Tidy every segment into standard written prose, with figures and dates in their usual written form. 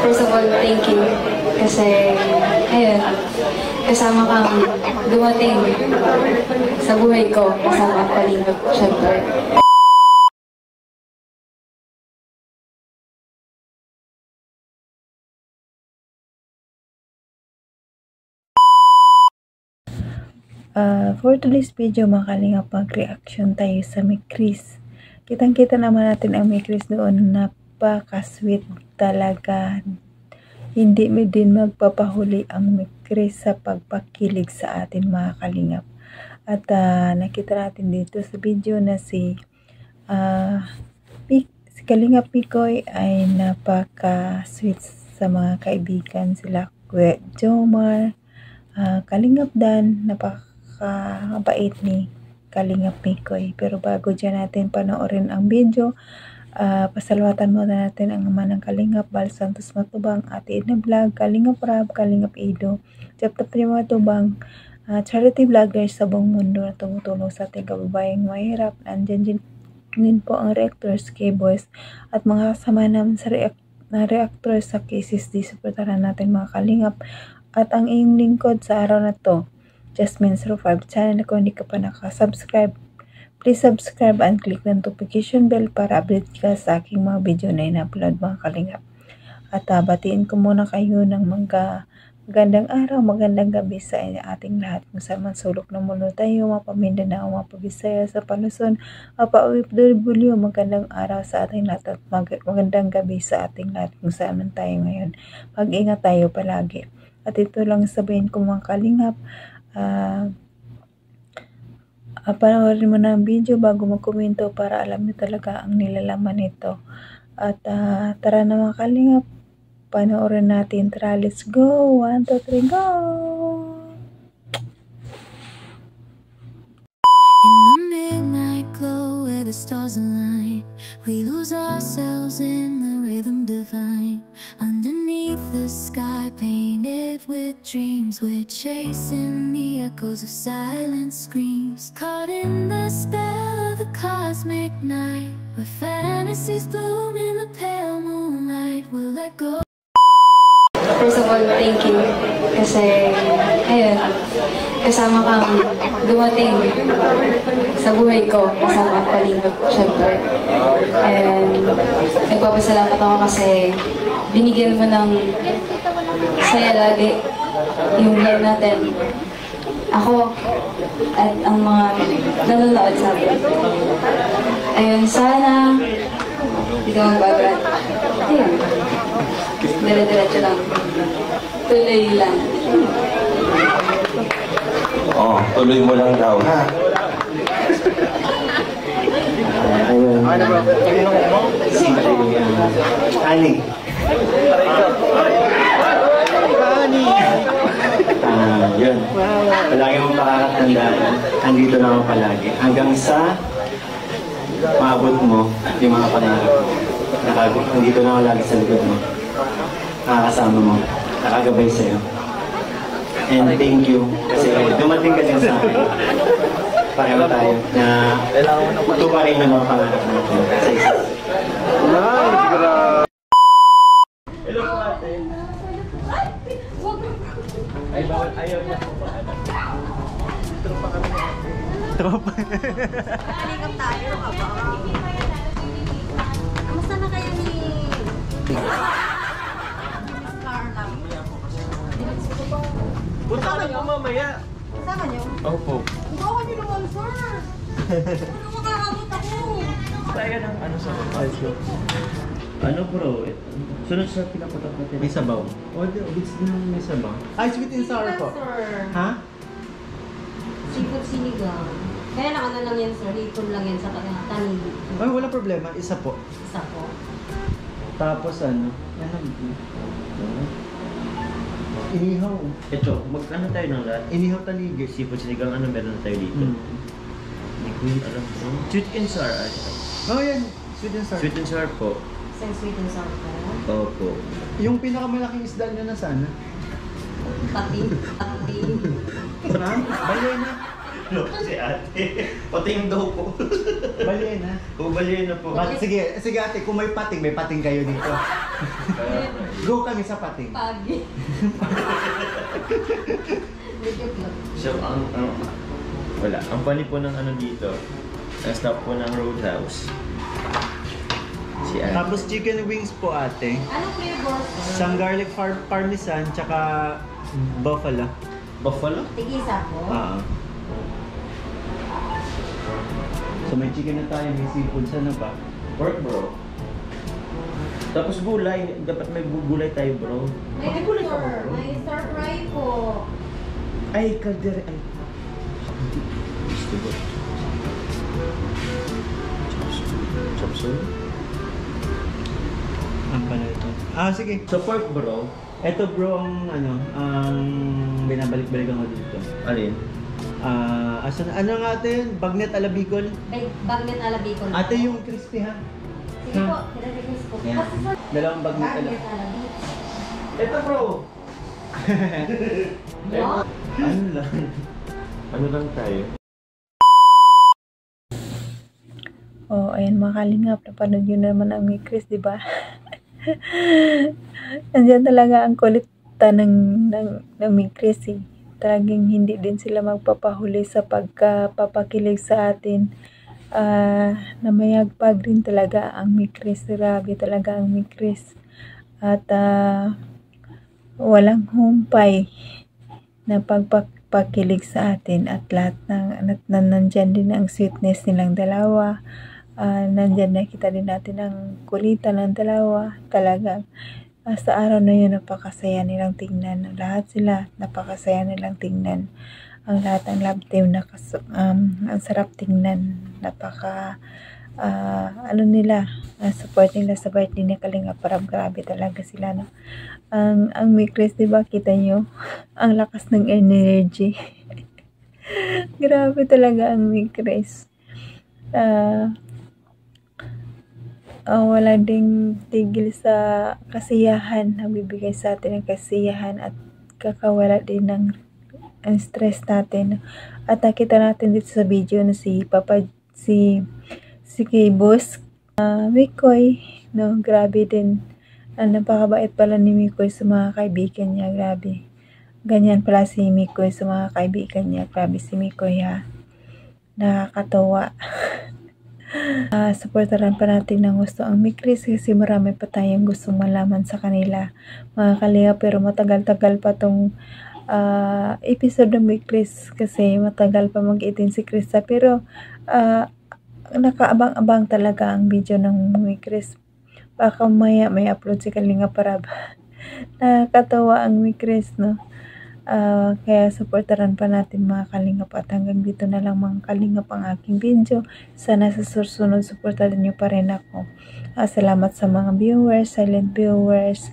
First of all, thank you. Kasi, ayun, kasama kang dumating sa buhay ko. Kasama ang Kalingap, syempre. For today's video, mga Kalingap, mag-reaction tayo sa May Chris. Kitang-kita naman natin ang May Chris doon. Napaka-sweet talaga. Hindi mo din magpapahuli ang May Chris sa pagpakilig sa atin, mga Kalingap. At nakita natin dito sa video na si Kalingap Mikoy ay napaka-sweet sa mga kaibigan sila. Kuya Jomar, Kalingap Dan, napakabait ni Kalingap Mikoy. Pero bago dyan natin panoorin ang video, pasalawatan muna natin ang ama ng Kalingap, Bal Santos Matubang, Ate Edna Vlog, Kalingap Rab, Kalingap Ido, Chaptap Prima Matubang, charity vloggers sa buong mundo na tumutulong sa ating kababayang mahirap. Andyan din po ang reactors, K-Boys, at mga kasama naman sa reactors sa KCSD. Supportahan natin, mga Kalingap. At ang iyong lingkod sa araw na to, Jasmine05 channel. Kung hindi ka pa nakasubscribe, please subscribe and click the notification bell para update ka sa aking mga video na in-upload, mga Kalingap. At batiin ko muna kayo ng magandang araw, magandang gabi sa ating lahat. Kung saan man sulok ng mundo tayo, mga Mindanao, mga Bisaya, sa Paluson, OFW, magandang araw sa ating lahat at magandang gabi sa ating lahat kung saan man tayo ngayon. Mag-ingat tayo palagi. At ito lang sabihin ko, mga Kalingap, panoorin mo na ang video bago magkomento para alam niyo talaga ang nilalaman nito. At tara na, mga Kalingap, panoorin natin. Tara, let's go! 1, 2, 3, go! In the midnight glow where the stars align, we lose ourselves in the rhythm divine. Underneath the sky painted with dreams, we're chasing the echoes of silent screams. Caught in the spell of the cosmic night, where fantasies bloom in the pale moonlight. We'll let go. First of all, thank you. Kasi, ayun, kasama kang dumating sa buhay ko. Kasama ang Kalingap, syempre. And nagpapasalamat ako kasi binigyan mo ng saya lagi yung vlog natin. Ako at ang mga nanonood sa atin. Ayun, sana hindi ka magbabrad. Ayun. Dire-diretso lang. Tuloy lang. Tuloy mo lang daw, ha? Ayun. Ano bro? Ani. Yun. Palagi mong pakakatandaan. Andito lang ako palagi. Hanggang sa maabot mo yung mga pangarap mo. Nandito lang ako lagi sa likod mo. Nakakasama mo. Nakagabay sa'yo. And thank you. Kasi dumating ka din sa akin. Pareho tayo na tuparin yung mga pangarap natin sa isa. Hello po ate. Ay, bawal ayaw niya po ba? Tropa kami. Tropa. Kalingap tayo, aba. Kamusta na kayo ni Carla? Punta ka na mamaya. Kasama niyo? Opo. Gawa niyo naman, sir. Ano makakamot ako? Kaya ng ano sa Also, ano bro, sunod sa pinaputok natin. may sabaw. O, bits din ng may sabaw. Ay, sweet and sour po. Sir. Ha? Seafood sinigang. Kaya na ano lang yan, sir. Hipon lang yan sa tanin. Ay, wala problema. Isa po. Isa po. Tapos ano? Inihaw. Ito, mag-ano tayo ng lahat? Inihaw taligi. Seafood sinigang, ano meron na tayo dito? Hindi ko yun alam po. Sweet and sour. Oh, yan. Sweet and sour. Sweet and sour po. Isang sweet and sour po. Opo. Yung pinakamalaking isda nyo na sana? Pati. Ha? Balena. Loko si ate. Pati yung daw po. Baliin ha. Ubaliin na po. Sige, sige ate, kung may pating kayo dito. Go kami sa pating. Pagi. So, wala. Ang funny po ng ano dito, ang stop po ng Roadhouse. Si ate. Tapos chicken wings po ate. Anong flavor? Isang garlic parmesan, tsaka buffalo. Buffalo? Tigisa po. So may chicken na tayo, may seafood, sana ba? Pork, bro. Tapos gulay. Dapat may gulay tayo, bro. May gulay ka ba, bro? May stir fry po. Ay, kaldere. Ay. Gusto ko. Chopsuey? Ang pala ito. Sige. So, pork, bro. Ito bro ang binabalik-balikan ko dito. Alin? Ano nga ate yun? Bagnet ala Bicol? Bagnet ala Bicol. Ate yung crispy ha? Sige po, kinarigis po. Yan. Dalawang bagnet ala. Bagnet ala Bicol. Ito, bro. What? Ano lang? Ano lang tayo? Oh, ayan mga kalingap, napanood yun naman ang Mi Chris, di ba? Nandiyan talaga ang kulitan ng Mi Chris eh. Talagang hindi din sila magpapahuli sa pagpapakilig sa atin. Namayagpag rin talaga ang Mi Chris. Grabe talaga ang Mi Chris. At walang humpay na pagpapakilig sa atin, at lahat ng nandyan din ang sweetness nilang dalawa. Nandyan nakita din natin ang kulitan ng dalawa. Talagang sa araw na yun, napakasaya nilang tingnan. Lahat sila, napakasaya nilang tingnan. Ang lahat ng love team, ang sarap tingnan. Support nila sa birthday ni Kalingap Rab. Grabe talaga sila, no? Ang Mi Chris, diba, kita nyo? Ang lakas ng energy. Grabe talaga ang Mi Chris. Wala ding tigil sa kasiyahan. Nagbibigay sa atin ng kasiyahan at kakawala din ng stress natin. At nakita natin dito sa video na si Boss Mikoy, no, grabe din. Napakabait pala ni Mikoy sa mga kaibigan niya. Grabe. Ganyan pala si Mikoy sa mga kaibigan niya. Grabe si Mikoy, ha. Nakakatawa. Supportaran pa natin ng gusto ang Mi Chris kasi marami pa tayong gustong malaman sa kanila, mga kalinga. Pero matagal-tagal pa tong episode ng Mi Chris kasi matagal pa mag-18 si Krista. Pero nakaabang-abang talaga ang video ng Mi Chris. Baka maya may upload si Kalinga Parab. Nakakatawa ang Mi Chris, no? Kaya supportaran pa natin mga kalingap. At hanggang dito na lang mga kalingap ang aking video. Sana sa susunod supportaran nyo pa rin ako. Salamat sa mga viewers, silent viewers,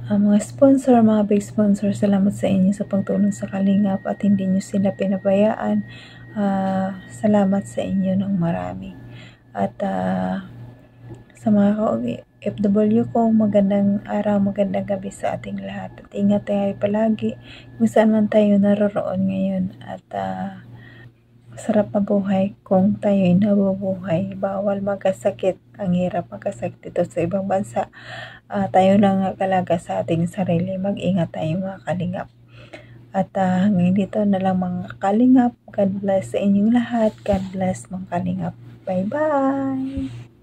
mga sponsor, mga big sponsor. Salamat sa inyo sa pagtulong sa kalingap at hindi nyo sila pinabayaan. Salamat sa inyo ng marami. At sa mga FW ko, magandang araw, magandang gabi sa ating lahat. At ingat tayo palagi kung saan man tayo naroroon ngayon. At sarap mabuhay kung tayo'y nabubuhay. Bawal magkasakit. Ang hirap magkasakit dito sa ibang bansa. Tayo lang nakalaga sa ating sarili. Mag-ingat tayo mga kalingap. At hanggang dito na lang mga kalingap. God bless sa inyong lahat. God bless mga kalingap. Bye-bye!